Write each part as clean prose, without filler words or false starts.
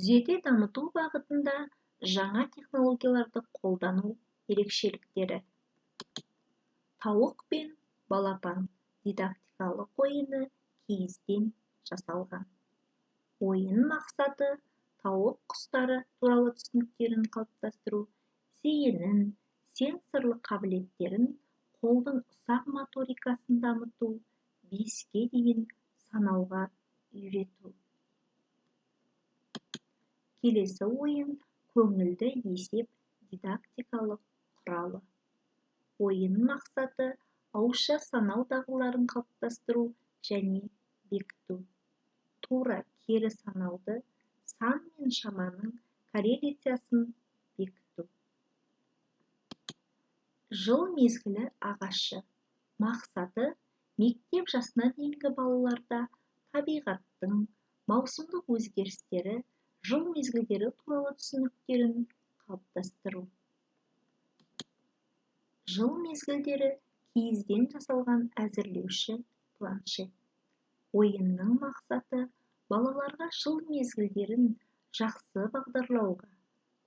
жете дамыту бағытында жаңа технологияларды қолдану ерекшеліктері. Тауық пен балапан дидактикалық ойыны киізден жасалған. Ойын мақсаты тауық құстары туралы түсініктерін қалыптастыру, зейінін, сенсорлық қабілеттерін, қолдың ұсақ моторикасын дамыту, 5-ке дейін санауға үйрету. Келесі ойын көңілді есеп дидактикалық құралы. Ойын мақсаты ауызша санау дағдыларын қалыптастыру және бекіту. Тура кері санауды, сан мен шаманың корреляциясын бекіту. Жыл мезгілі ағашы. Мақсаты мектеп жасына дейінгі балаларда табиғаттың маусымдық өзгерістері, жыл мезгілдері туралы түсініктерін қалыптастыру. Жыл мезгілдері киізден жасалған әзірлеуші планшет. Ойынның мақсаты балаларға жыл мезгілдерін жақсы бағдарлауға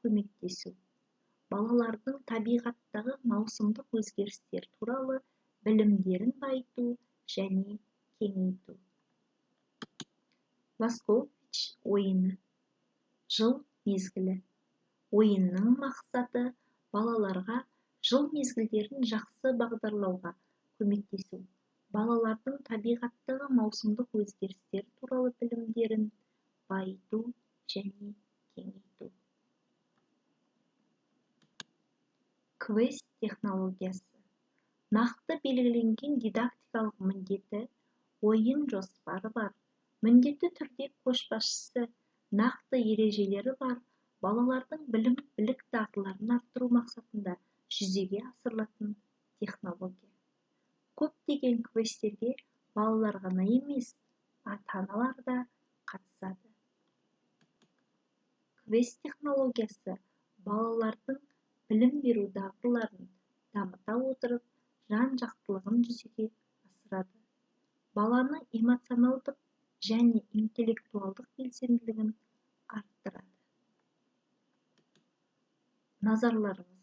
көмектесу. Балалардың табиғаттағы маусымдық өзгерістер туралы білімдерін байыту және кеңейту. Воскович ойыны. Жыл мезгілі. Ойынның мақсаты балаларға жыл мезгілдерін жақсы бағдарлауға көмектесу. Балалардың табиғаттағы маусымдық өзгерістер туралы білімдерін байыту және кеңейту. Квест технологиясы. Нақты белгіленген дидактикалық міндеті, ойын жоспары бар, міндетті түрде көшбасшысы, нақты ережелері бар, балалардың білік дағдыларын арттыру мақсатында жүзеге асырылатын технология. Көптеген квесттерге балалар ғана емес, ата-аналар да қатысады. Квест технологиясы балалардың білім беру дағдыларын дамыта отырып, жан-жақтылығын жүзеге асырады. Баланың эмоционалдық және интеллектуалдық белсенділігін арттырады. Назарларыңызға